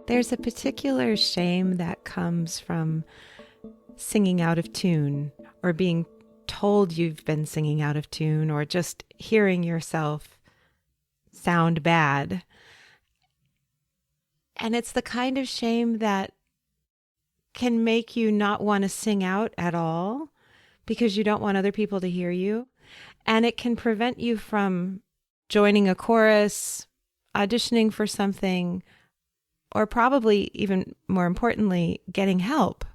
There's a particular shame that comes from singing out of tune, or being told you've been singing out of tune, or just hearing yourself sound bad. And it's the kind of shame that can make you not want to sing out at all because you don't want other people to hear you. And it can prevent you from joining a chorus, auditioning for something, or probably even more importantly, getting help.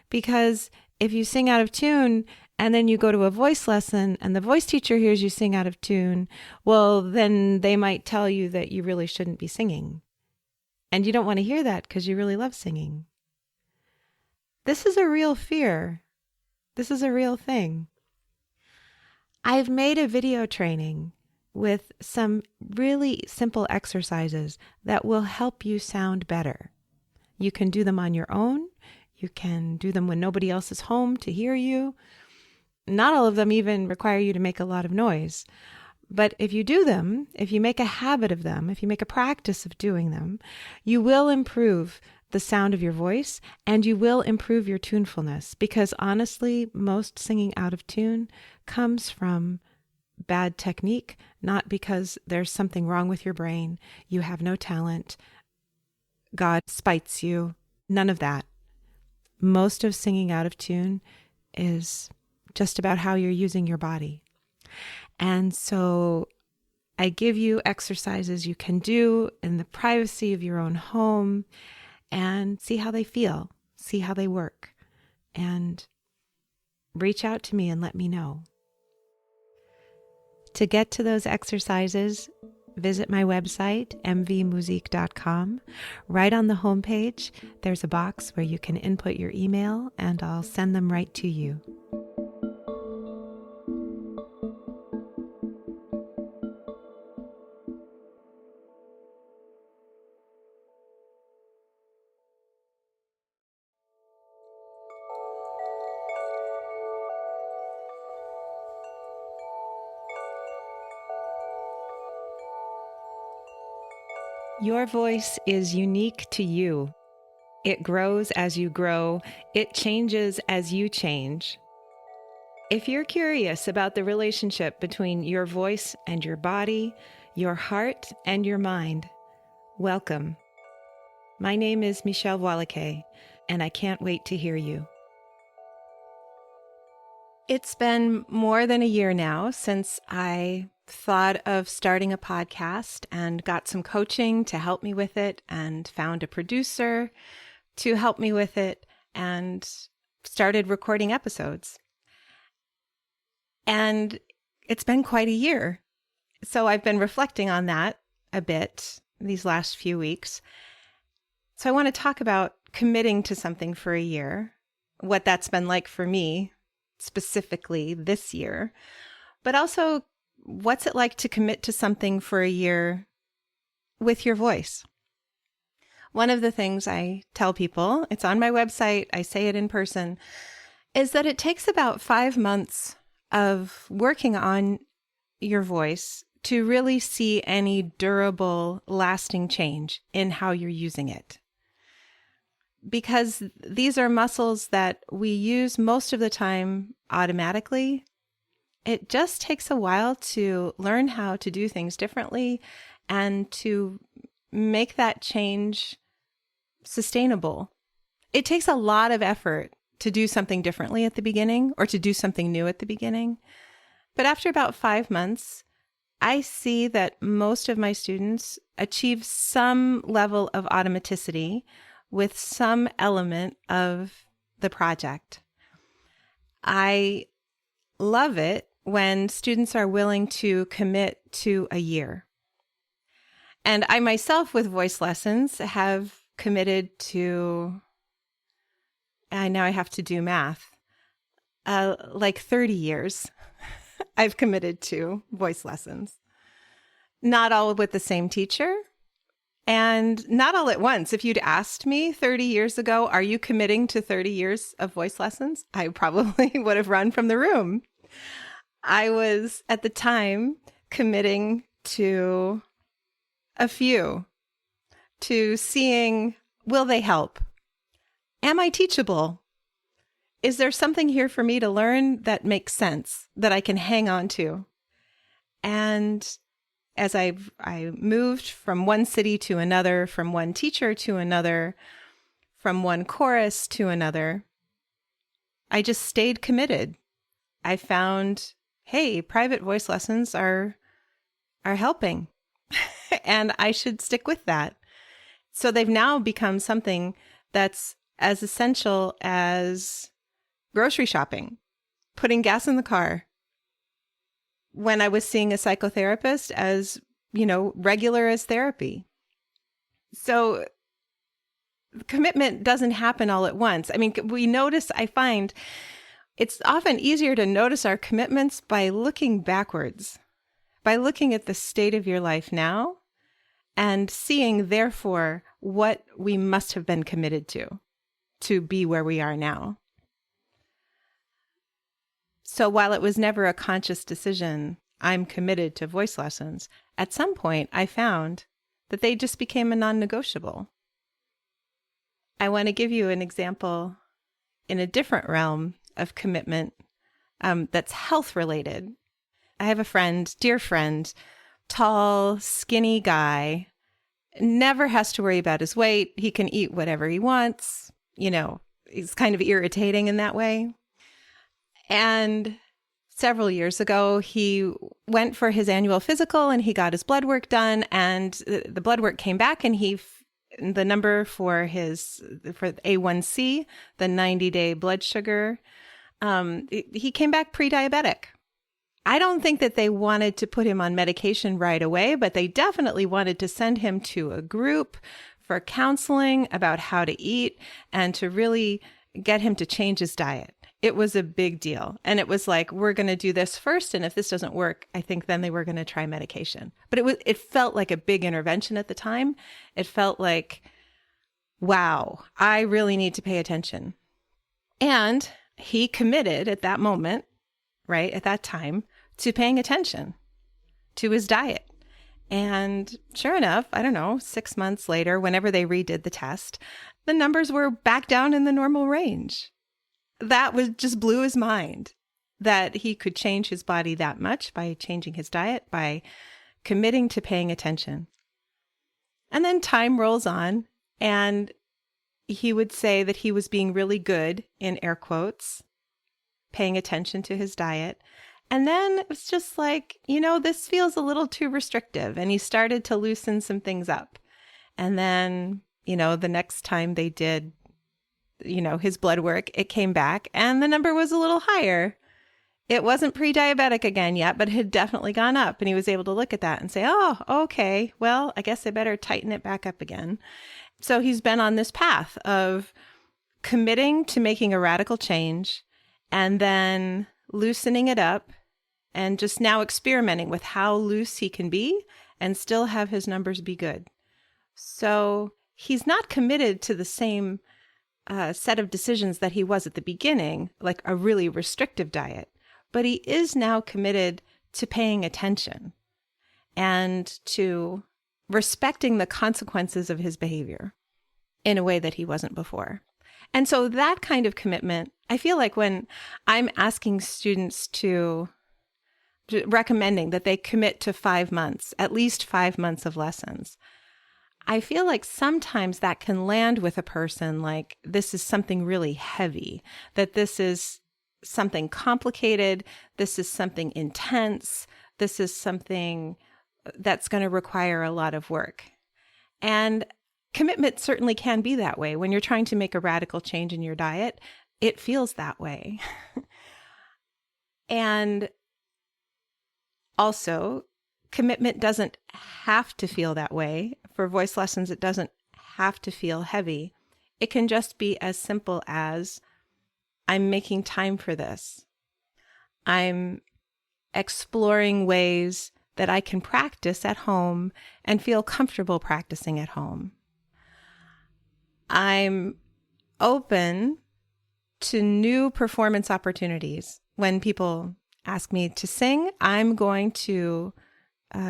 Because if you sing out of tune and then you go to a voice lesson and the voice teacher hears you sing out of tune, well, then they might tell you that you really shouldn't be singing. And you don't want to hear that because you really love singing. This is a real fear. This is a real thing. I've made a video training with some really simple exercises that will help you sound better. You can do them on your own. You can do them when nobody else is home to hear you. Not all of them even require you to make a lot of noise. But if you do them, if you make a habit of them, if you make a practice of doing them, you will improve the sound of your voice and you will improve your tunefulness. Because honestly, most singing out of tune comes from bad technique, not because there's something wrong with your brain, you have no talent, God spites you, none of that. Most of singing out of tune is just about how you're using your body. And so I give you exercises you can do in the privacy of your own home and see how they feel, see how they work, and reach out to me and let me know. To get to those exercises, visit my website, mvmusique.com. Right on the homepage, there's a box where you can input your email and I'll send them right to you. Your voice is unique to you. It grows as you grow. It changes as you change. If you're curious about the relationship between your voice and your body, your heart and your mind, welcome. My name is Michèle Voillequé, and I can't wait to hear you. It's been more than a year now since I thought of starting a podcast and got some coaching to help me with it and found a producer to help me with it and started recording episodes. And it's been quite a year. So I've been reflecting on that a bit these last few weeks. So I want to talk about committing to something for a year, what that's been like for me specifically this year, but also what's it like to commit to something for a year with your voice? One of the things I tell people, it's on my website, I say it in person, is that it takes about 5 months of working on your voice to really see any durable, lasting change in how you're using it. Because these are muscles that we use most of the time automatically. It just takes a while to learn how to do things differently and to make that change sustainable. It takes a lot of effort to do something differently at the beginning or to do something new at the beginning. But after about 5 months, I see that most of my students achieve some level of automaticity with some element of the project. I love it when students are willing to commit to a year. And I myself, with voice lessons, have committed to, now I have to do math, like 30 years I've committed to voice lessons. Not all with the same teacher, and not all at once. If you'd asked me 30 years ago, are you committing to 30 years of voice lessons? I probably would have run from the room. I was, at the time, committing to a few, to seeing, will they help? Am I teachable? Is there something here for me to learn that makes sense, that I can hang on to? And as I moved from one city to another, from one teacher to another, from one chorus to another, I just stayed committed. I found, hey, private voice lessons are helping, and I should stick with that. So they've now become something that's as essential as grocery shopping, putting gas in the car. When I was seeing a psychotherapist, as, regular as therapy. So commitment doesn't happen all at once. I mean, I find it's often easier to notice our commitments by looking backwards, by looking at the state of your life now and seeing, therefore, what we must have been committed to be where we are now. So while it was never a conscious decision, I'm committed to voice lessons, at some point I found that they just became a non-negotiable. I want to give you an example in a different realm of commitment that's health related. I have a friend, dear friend, tall, skinny guy, never has to worry about his weight. He can eat whatever he wants. He's kind of irritating in that way. And several years ago, he went for his annual physical and he got his blood work done, and the blood work came back, and the number for A1C, the 90-day blood sugar, he came back pre-diabetic. I don't think that they wanted to put him on medication right away, but they definitely wanted to send him to a group for counseling about how to eat and to really get him to change his diet. It was a big deal. And it was like, we're going to do this first. And if this doesn't work, I think then they were going to try medication. But it felt like a big intervention at the time. It felt like, wow, I really need to pay attention. And he committed at that moment, right, at that time, to paying attention to his diet. And sure enough, I don't know, 6 months later, whenever they redid the test, the numbers were back down in the normal range. That just blew his mind, that he could change his body that much by changing his diet, by committing to paying attention. And then time rolls on, and he would say that he was being really good, in air quotes, paying attention to his diet. And then it was just like, this feels a little too restrictive. And he started to loosen some things up. And then, the next time they did, his blood work, it came back and the number was a little higher. It wasn't pre-diabetic again yet, but it had definitely gone up. And he was able to look at that and say, oh, okay, well, I guess I better tighten it back up again. So he's been on this path of committing to making a radical change and then loosening it up and just now experimenting with how loose he can be and still have his numbers be good. So he's not committed to the same set of decisions that he was at the beginning, like a really restrictive diet, but he is now committed to paying attention and to respecting the consequences of his behavior in a way that he wasn't before. And so that kind of commitment, I feel like when I'm asking students recommending that they commit to 5 months, at least 5 months of lessons, I feel like sometimes that can land with a person like this is something really heavy, that this is something complicated, this is something intense, this is something that's going to require a lot of work. And commitment certainly can be that way. When you're trying to make a radical change in your diet, it feels that way. And also, commitment doesn't have to feel that way. For voice lessons, it doesn't have to feel heavy. It can just be as simple as, I'm making time for this. I'm exploring ways that I can practice at home and feel comfortable practicing at home. I'm open to new performance opportunities. When people ask me to sing, I'm going to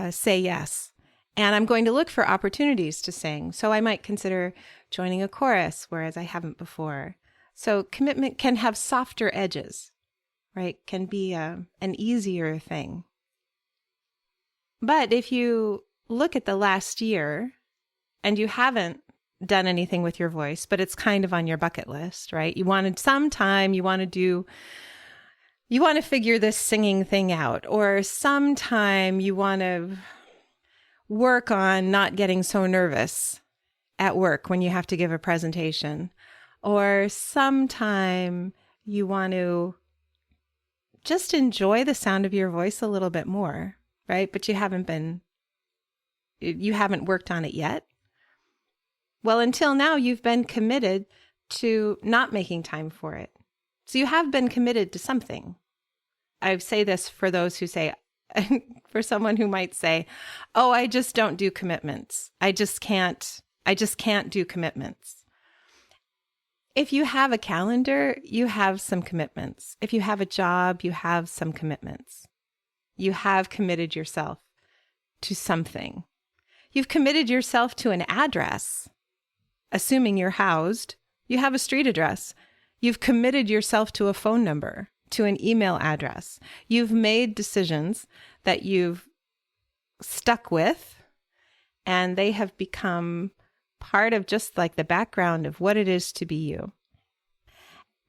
say yes. And I'm going to look for opportunities to sing. So I might consider joining a chorus, whereas I haven't before. So commitment can have softer edges, right? Can be an easier thing. But if you look at the last year and you haven't done anything with your voice, but it's kind of on your bucket list, right? You wanted some time, you want to figure this singing thing out, or sometime you want to work on not getting so nervous at work when you have to give a presentation, or sometime you want to just enjoy the sound of your voice a little bit more, right? But you haven't worked on it yet. Well, until now, you've been committed to not making time for it. So you have been committed to something. I say this for those who say, for someone who might say, oh, I just don't do commitments. I just can't do commitments. If you have a calendar, you have some commitments. If you have a job, you have some commitments. You have committed yourself to something. You've committed yourself to an address. Assuming you're housed, you have a street address. You've committed yourself to a phone number, to an email address. You've made decisions that you've stuck with, and they have become part of just like the background of what it is to be you.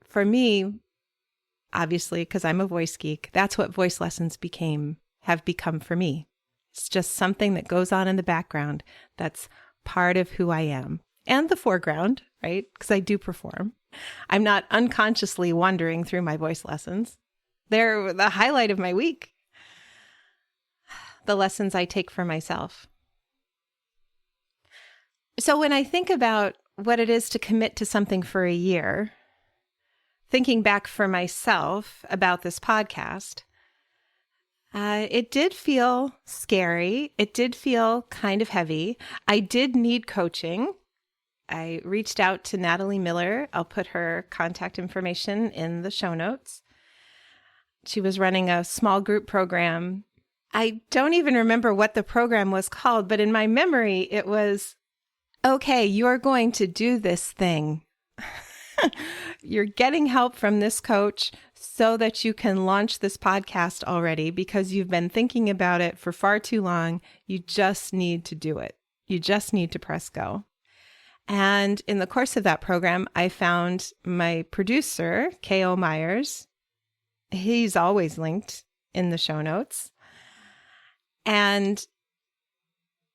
For me, obviously, because I'm a voice geek, that's what voice lessons have become for me. It's just something that goes on in the background that's part of who I am. And the foreground, right? Because I do perform. I'm not unconsciously wandering through my voice lessons. They're the highlight of my week. The lessons I take for myself. So when I think about what it is to commit to something for a year, thinking back for myself about this podcast, it did feel scary. It did feel kind of heavy. I did need coaching. I reached out to Natalie Miller. I'll put her contact information in the show notes. She was running a small group program. I don't even remember what the program was called, but in my memory, it was, okay, you're going to do this thing. You're getting help from this coach so that you can launch this podcast already because you've been thinking about it for far too long. You just need to do it. You just need to press go. And in the course of that program, I found my producer, K.O. Myers. He's always linked in the show notes. And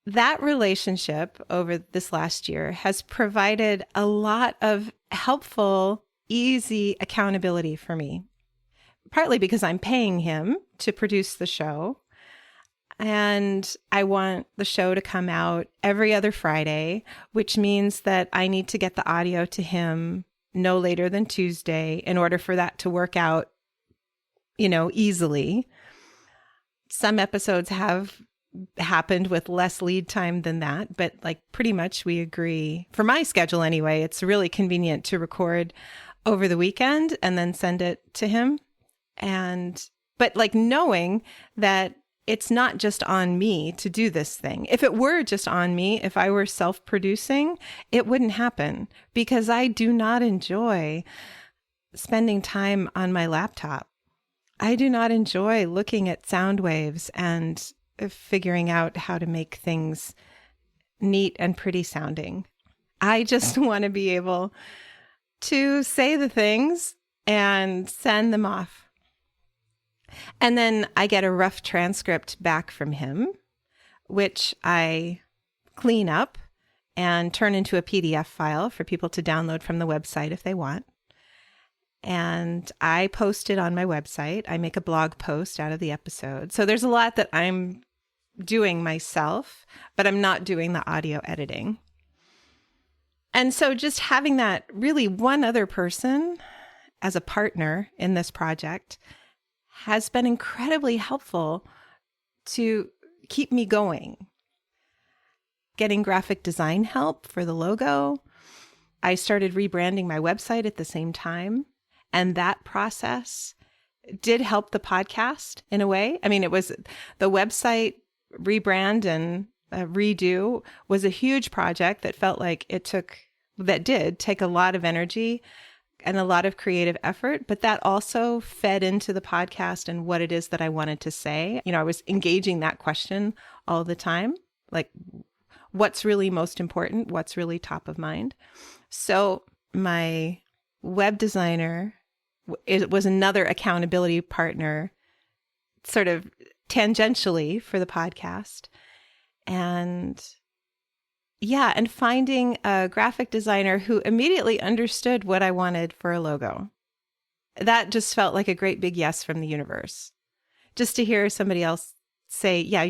that relationship over this last year has provided a lot of helpful, easy accountability for me, partly because I'm paying him to produce the show. And I want the show to come out every other Friday, which means that I need to get the audio to him no later than Tuesday in order for that to work out, easily. Some episodes have happened with less lead time than that, but pretty much we agree. For my schedule anyway, it's really convenient to record over the weekend and then send it to him. But knowing that it's not just on me to do this thing. If it were just on me, if I were self-producing, it wouldn't happen because I do not enjoy spending time on my laptop. I do not enjoy looking at sound waves and figuring out how to make things neat and pretty sounding. I just want to be able to say the things and send them off. And then I get a rough transcript back from him, which I clean up and turn into a PDF file for people to download from the website if they want. And I post it on my website. I make a blog post out of the episode. So there's a lot that I'm doing myself, but I'm not doing the audio editing. And so just having that really one other person as a partner in this project has been incredibly helpful to keep me going. Getting graphic design help for the logo. I started rebranding my website at the same time. And that process did help the podcast in a way. I mean, it was the website rebrand and redo was a huge project that felt like that did take a lot of energy and a lot of creative effort, but that also fed into the podcast and what it is that I wanted to say. I was engaging that question all the time, like what's really most important, what's really top of mind. So my web designer was another accountability partner, sort of tangentially for the podcast. And finding a graphic designer who immediately understood what I wanted for a logo. That just felt like a great big yes from the universe. Just to hear somebody else say, yeah,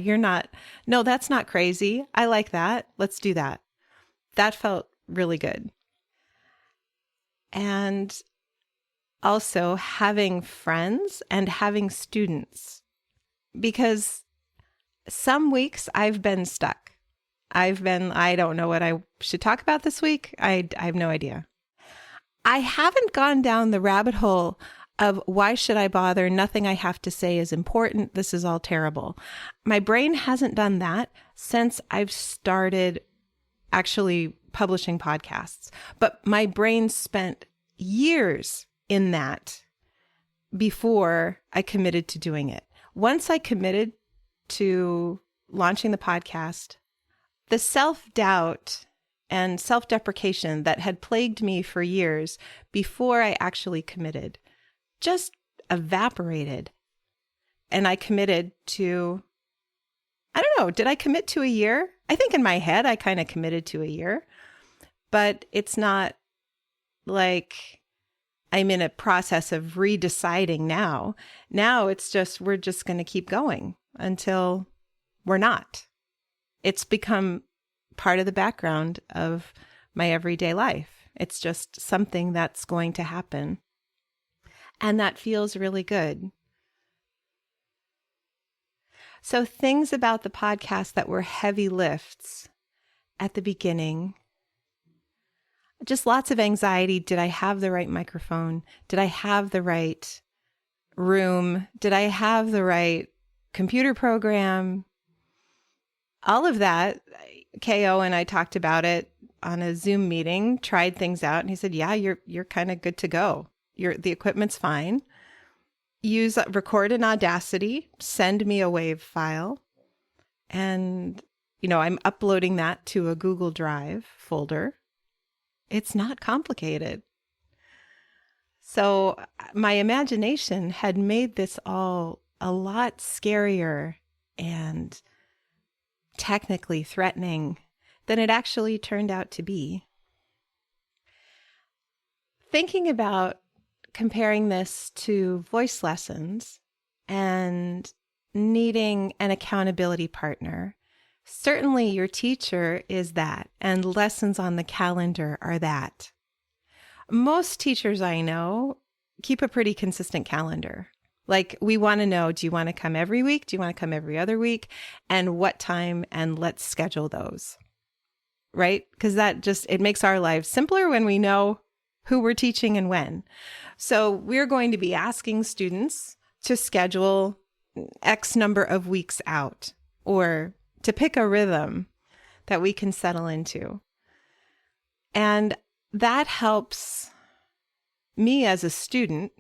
no, that's not crazy. I like that. Let's do that. That felt really good. And also having friends and having students, because some weeks I've been stuck. I don't know what I should talk about this week. I have no idea. I haven't gone down the rabbit hole of why should I bother? Nothing I have to say is important. This is all terrible. My brain hasn't done that since I've started actually publishing podcasts. But my brain spent years in that before I committed to doing it. Once I committed to launching the podcast, the self-doubt and self-deprecation that had plagued me for years before I actually committed just evaporated. And I committed to, I don't know, did I commit to a year? I think in my head, I kind of committed to a year, but it's not like I'm in a process of redeciding now. Now it's just, we're just going to keep going until we're not. It's become part of the background of my everyday life. It's just something that's going to happen. And that feels really good. So things about the podcast that were heavy lifts at the beginning, just lots of anxiety. Did I have the right microphone? Did I have the right room? Did I have the right computer program? All of that, KO and I talked about it on a Zoom meeting, tried things out, and he said, yeah, you're kind of good to go. The equipment's fine. Record in Audacity, send me a WAV file, and, I'm uploading that to a Google Drive folder. It's not complicated. So my imagination had made this all a lot scarier and technically threatening than it actually turned out to be. Thinking about comparing this to voice lessons and needing an accountability partner, certainly your teacher is that, and lessons on the calendar are that. Most teachers I know keep a pretty consistent calendar. Like, we want to know, do you want to come every week? Do you want to come every other week? And what time? And let's schedule those, right? Because it makes our lives simpler when we know who we're teaching and when. So we're going to be asking students to schedule X number of weeks out, or to pick a rhythm that we can settle into. And that helps me as a student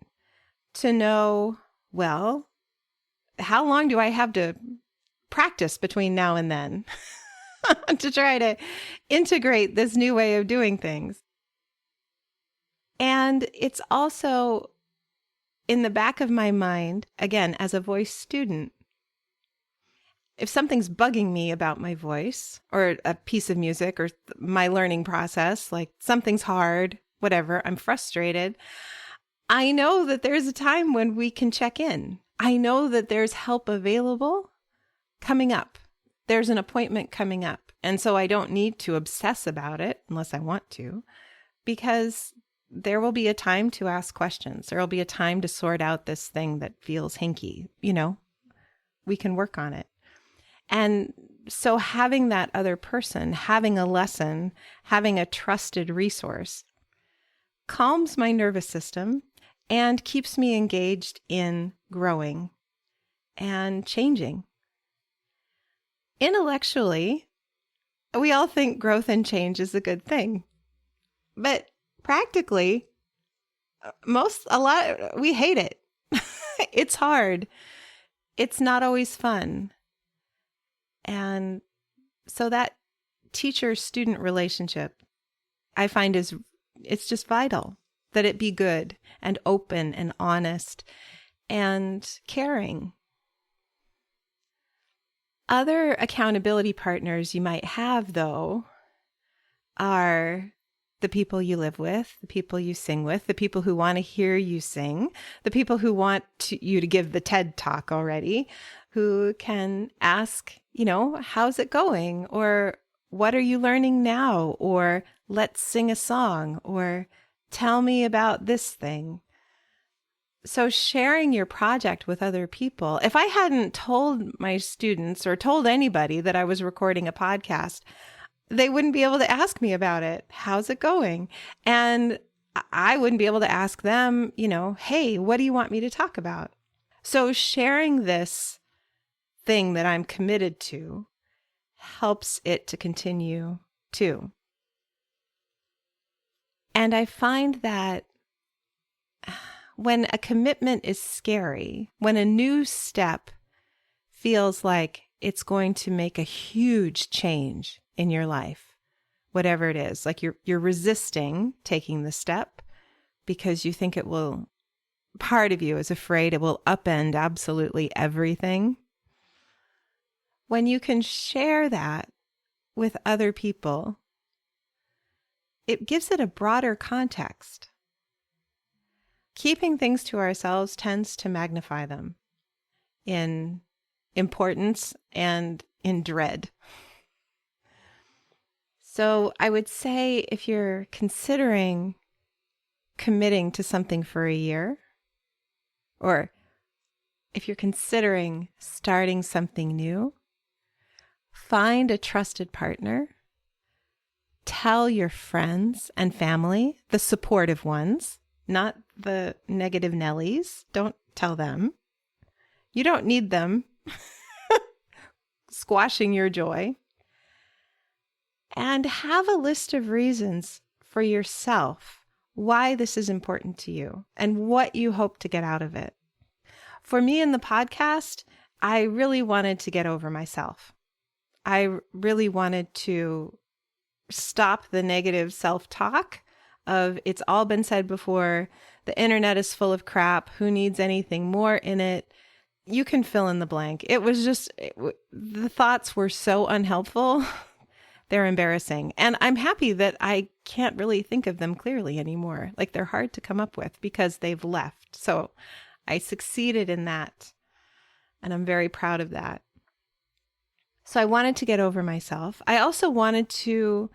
to know, well, how long do I have to practice between now and then to try to integrate this new way of doing things? And it's also in the back of my mind, again, as a voice student, if something's bugging me about my voice or a piece of music or my learning process, like something's hard, whatever, I'm frustrated, I know that there's a time when we can check in. I know that there's help available coming up. There's an appointment coming up. And so I don't need to obsess about it unless I want to, because there will be a time to ask questions. There will be a time to sort out this thing that feels hinky. We can work on it. And so having that other person, having a lesson, having a trusted resource calms my nervous system and keeps me engaged in growing and changing. Intellectually, we all think growth and change is a good thing. But practically, we hate it. It's hard. It's not always fun. And so that teacher-student relationship, I find it's just vital that it be good and open and honest and caring. Other accountability partners you might have, though, are the people you live with, the people you sing with, the people who want to hear you sing, the people who want you to give the TED Talk already, who can ask, how's it going? Or what are you learning now? Or let's sing a song, or tell me about this thing. So sharing your project with other people, if I hadn't told my students or told anybody that I was recording a podcast, they wouldn't be able to ask me about it. How's it going? And I wouldn't be able to ask them, hey, what do you want me to talk about? So sharing this thing that I'm committed to helps it to continue too. And I find that when a commitment is scary, when a new step feels like it's going to make a huge change in your life, whatever it is, like you're resisting taking the step because you think part of you is afraid it will upend absolutely everything. When you can share that with other people, it gives it a broader context. Keeping things to ourselves tends to magnify them in importance and in dread. So I would say if you're considering committing to something for a year, or if you're considering starting something new, find a trusted partner. Tell your friends and family, the supportive ones, not the negative Nellies. Don't tell them. You don't need them squashing your joy. And have a list of reasons for yourself why this is important to you and what you hope to get out of it. For me in the podcast, I really wanted to get over myself. I really wanted to stop the negative self-talk of it's all been said before, the internet is full of crap, who needs anything more in it? You can fill in the blank. The thoughts were so unhelpful, they're embarrassing. And I'm happy that I can't really think of them clearly anymore. Like they're hard to come up with because they've left. So I succeeded in that. And I'm very proud of that. So I wanted to get over myself. I also wanted to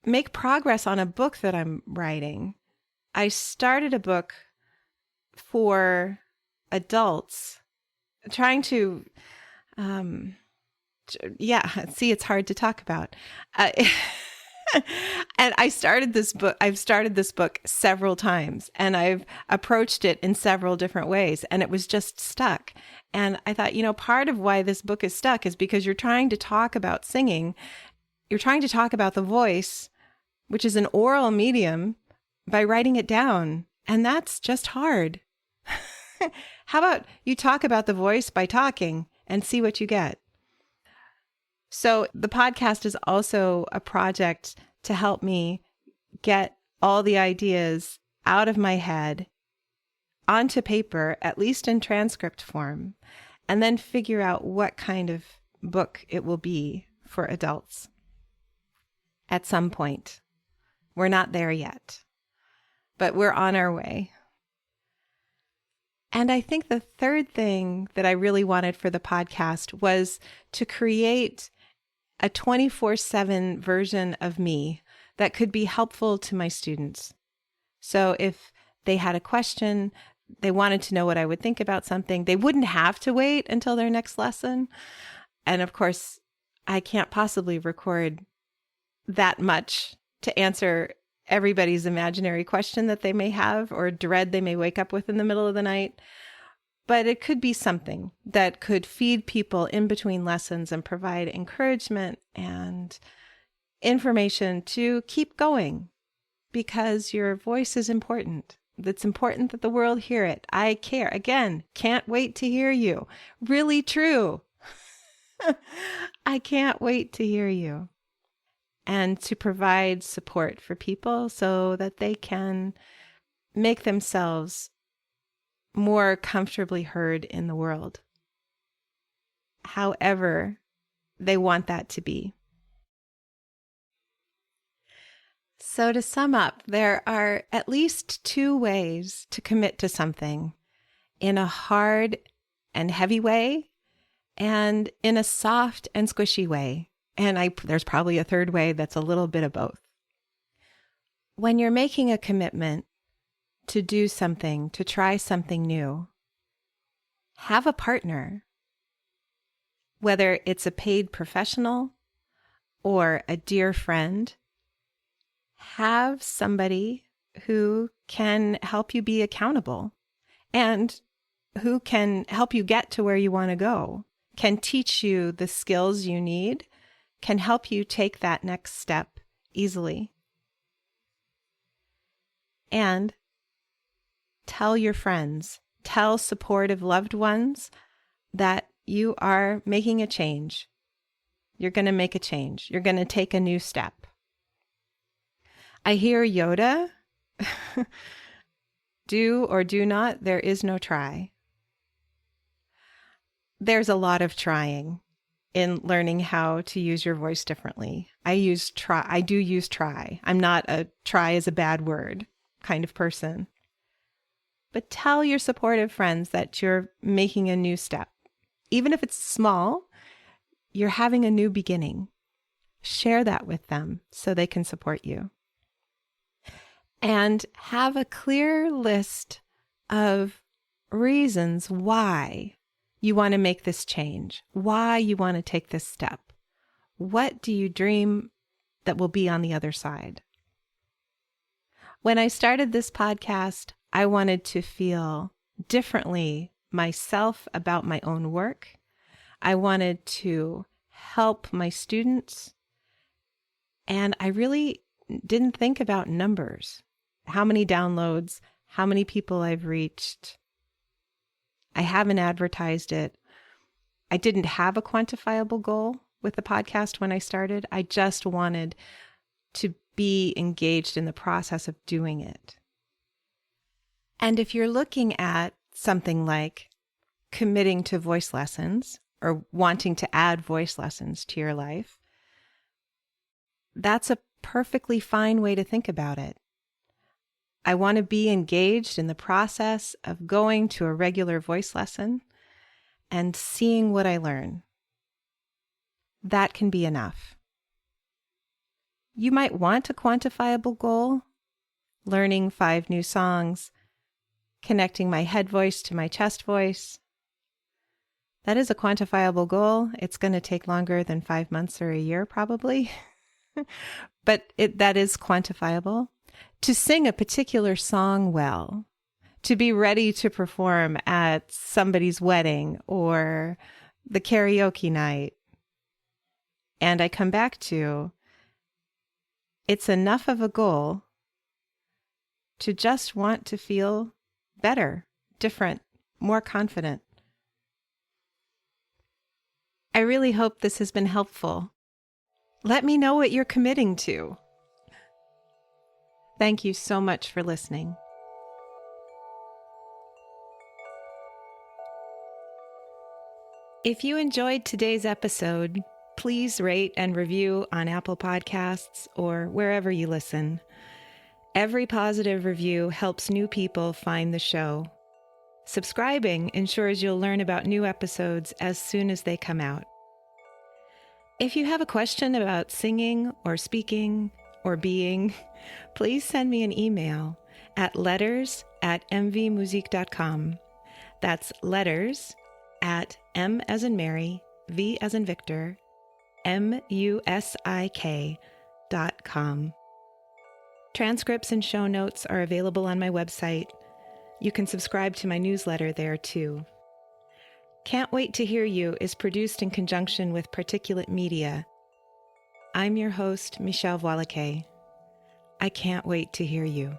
make progress on a book that I'm writing. I started a book for adults, trying to, it's hard to talk about. And I've started this book several times, and I've approached it in several different ways, and it was just stuck. And I thought, part of why this book is stuck is because you're trying to talk about singing. You're trying to talk about the voice, which is an oral medium, by writing it down. And that's just hard. How about you talk about the voice by talking and see what you get? So the podcast is also a project to help me get all the ideas out of my head onto paper, at least in transcript form, and then figure out what kind of book it will be for adults at some point. We're not there yet, but we're on our way. And I think the third thing that I really wanted for the podcast was to create a 24/7 version of me that could be helpful to my students. So if they had a question, they wanted to know what I would think about something, they wouldn't have to wait until their next lesson. And of course, I can't possibly record that much to answer everybody's imaginary question that they may have or dread they may wake up with in the middle of the night. but it could be something that could feed people in between lessons and provide encouragement and information to keep going, because your voice is important. It's important that the world hear it. I care. Again, can't wait to hear you. Really true. I can't wait to hear you. And to provide support for people so that they can make themselves more comfortably heard in the world, however they want that to be. So to sum up, there are at least 2 ways to commit to something: in a hard and heavy way, and in a soft and squishy way. And there's probably a third way that's a little bit of both. When you're making a commitment to do something, to try something new, have a partner, whether it's a paid professional or a dear friend. Have somebody who can help you be accountable and who can help you get to where you want to go, can teach you the skills you need, can help you take that next step easily. And tell your friends, tell supportive loved ones that you are making a change. You're going to make a change. You're going to take a new step. I hear Yoda, do or do not, there is no try. There's a lot of trying in learning how to use your voice differently. I do use try. I'm not a try is a bad word kind of person. But tell your supportive friends that you're making a new step. Even if it's small, you're having a new beginning. Share that with them so they can support you. And have a clear list of reasons why you want to make this change, why you want to take this step. What do you dream that will be on the other side? When I started this podcast, I wanted to feel differently myself about my own work. I wanted to help my students. And I really didn't think about numbers, how many downloads, how many people I've reached. I haven't advertised it. I didn't have a quantifiable goal with the podcast when I started. I just wanted to be engaged in the process of doing it. And if you're looking at something like committing to voice lessons or wanting to add voice lessons to your life, that's a perfectly fine way to think about it. I want to be engaged in the process of going to a regular voice lesson and seeing what I learn. That can be enough. You might want a quantifiable goal, learning 5 new songs, connecting my head voice to my chest voice. That is a quantifiable goal. It's going to take longer than 5 months or a year probably, but that is quantifiable. To sing a particular song well, to be ready to perform at somebody's wedding or the karaoke night. And I come back to, it's enough of a goal to just want to feel better, different, more confident. I really hope this has been helpful. Let me know what you're committing to. Thank you so much for listening. If you enjoyed today's episode, please rate and review on Apple Podcasts or wherever you listen. Every positive review helps new people find the show. Subscribing ensures you'll learn about new episodes as soon as they come out. If you have a question about singing or speaking or being, please send me an email at letters@mvmusique.com. That's letters at M as in Mary, V as in Victor, MUSIK.com. Transcripts and show notes are available on my website. You can subscribe to my newsletter there too. Can't Wait to Hear You is produced in conjunction with Particulate Media. I'm your host, Michèle Voillequé. I can't wait to hear you.